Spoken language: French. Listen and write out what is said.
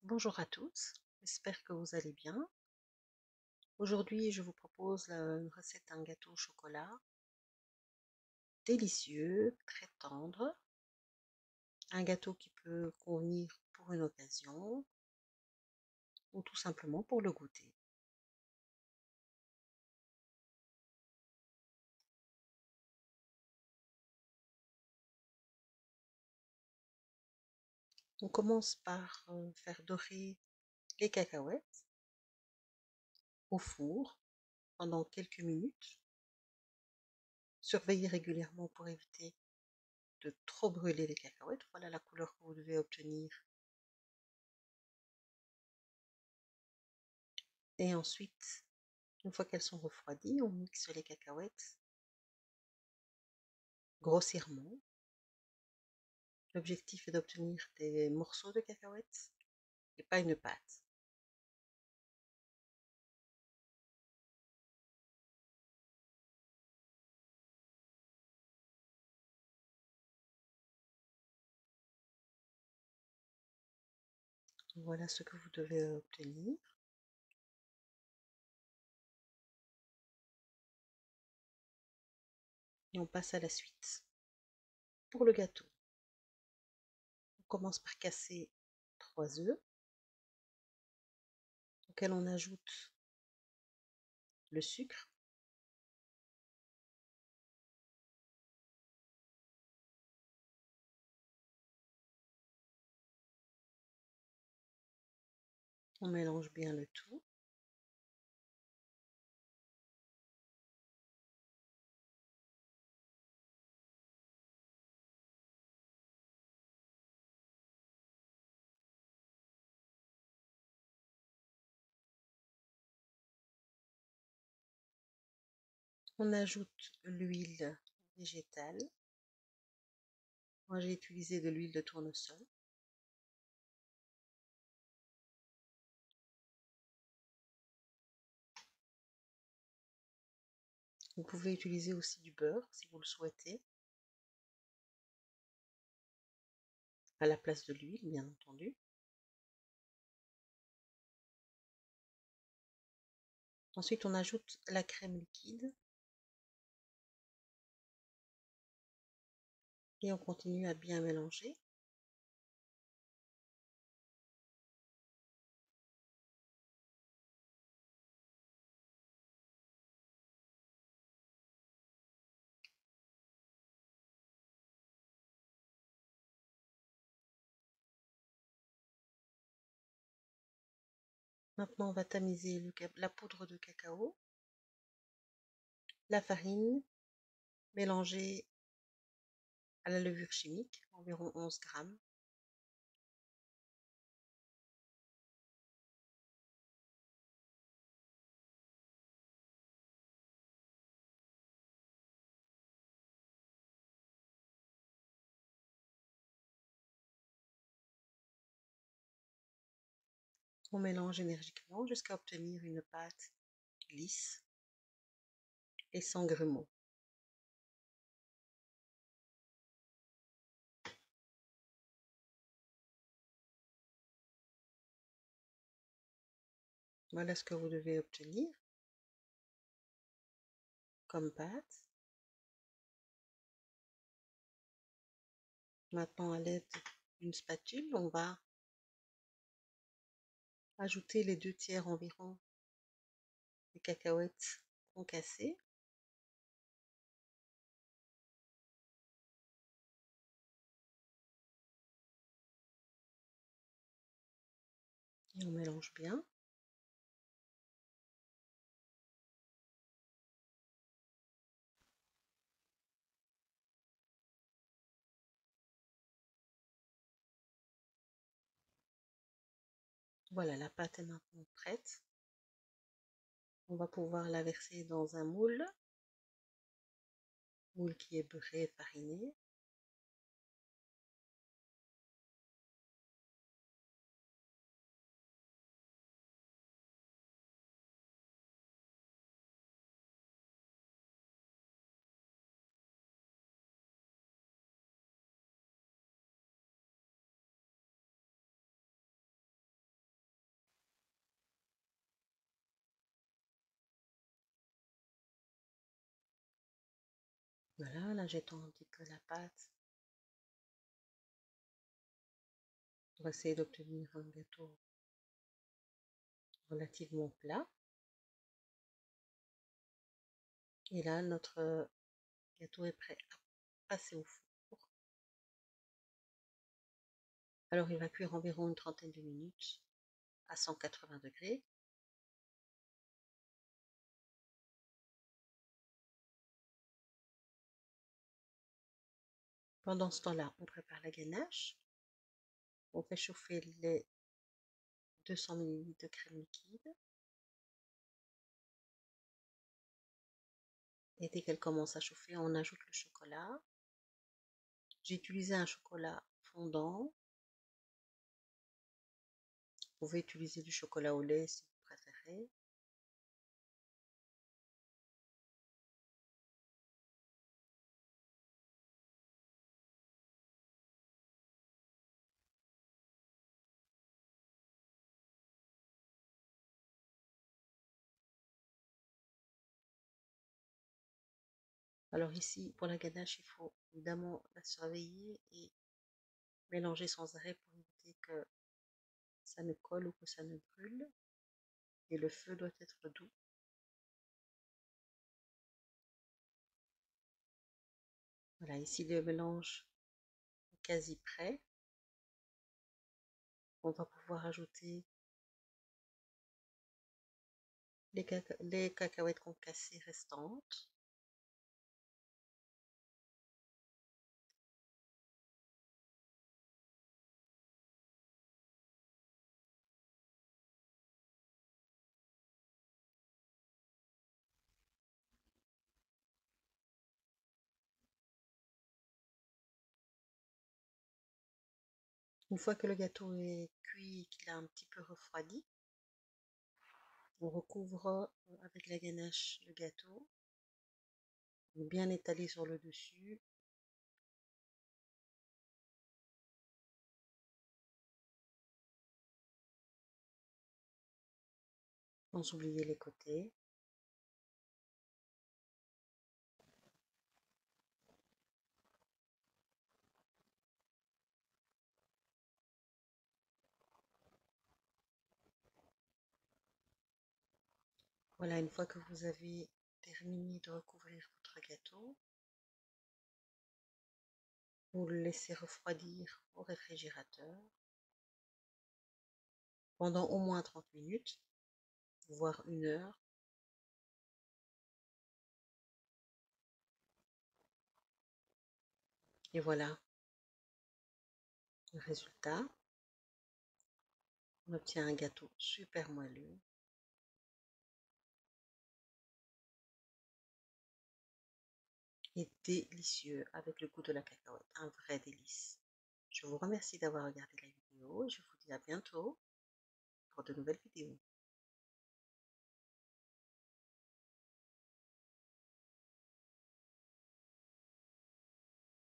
Bonjour à tous, j'espère que vous allez bien. Aujourd'hui, je vous propose une recette d'un gâteau au chocolat délicieux, très tendre. Un gâteau qui peut convenir pour une occasion ou tout simplement pour le goûter. On commence par faire dorer les cacahuètes au four pendant quelques minutes. Surveillez régulièrement pour éviter de trop brûler les cacahuètes. Voilà la couleur que vous devez obtenir. Et ensuite, une fois qu'elles sont refroidies, on mixe les cacahuètes grossièrement. L'objectif est d'obtenir des morceaux de cacahuètes et pas une pâte. Voilà ce que vous devez obtenir. Et on passe à la suite. Pour le gâteau, on commence par casser 3 œufs, auxquels on ajoute le sucre, on mélange bien le tout. On ajoute l'huile végétale. Moi, j'ai utilisé de l'huile de tournesol. Vous pouvez utiliser aussi du beurre si vous le souhaitez, à la place de l'huile, bien entendu. Ensuite, on ajoute la crème liquide et on continue à bien mélanger. Maintenant, on va tamiser la poudre de cacao, la farine mélangée à la levure chimique, environ 11 grammes. On mélange énergiquement jusqu'à obtenir une pâte lisse et sans grumeaux. Voilà ce que vous devez obtenir comme pâte. Maintenant, à l'aide d'une spatule, on va ajouter les 2 tiers environ des cacahuètes concassées. Et on mélange bien. Voilà, la pâte est maintenant prête. On va pouvoir la verser dans un moule qui est beurré et fariné. Voilà, là j'ai tendu un petit peu la pâte pour essayer d'obtenir un gâteau relativement plat. Et là, notre gâteau est prêt à passer au four. Alors il va cuire environ une trentaine de minutes à 180 degrés. Pendant ce temps-là, on prépare la ganache. On fait chauffer les 200 ml de crème liquide. Et dès qu'elle commence à chauffer, on ajoute le chocolat. J'ai utilisé un chocolat fondant. Vous pouvez utiliser du chocolat au lait si vous préférez. Alors ici, pour la ganache, il faut évidemment la surveiller et mélanger sans arrêt pour éviter que ça ne colle ou que ça ne brûle. Et le feu doit être doux. Voilà, ici le mélange est quasi prêt. On va pouvoir ajouter les cacahuètes concassées restantes. Une fois que le gâteau est cuit et qu'il a un petit peu refroidi, on recouvre avec la ganache le gâteau, bien étalé sur le dessus. Sans oublier les côtés. Voilà, une fois que vous avez terminé de recouvrir votre gâteau, vous le laissez refroidir au réfrigérateur pendant au moins 30 minutes, voire 1 heure. Et voilà le résultat. On obtient un gâteau super moelleux et délicieux avec le goût de la cacahuète. Un vrai délice. Je vous remercie d'avoir regardé la vidéo et je vous dis à bientôt pour de nouvelles vidéos.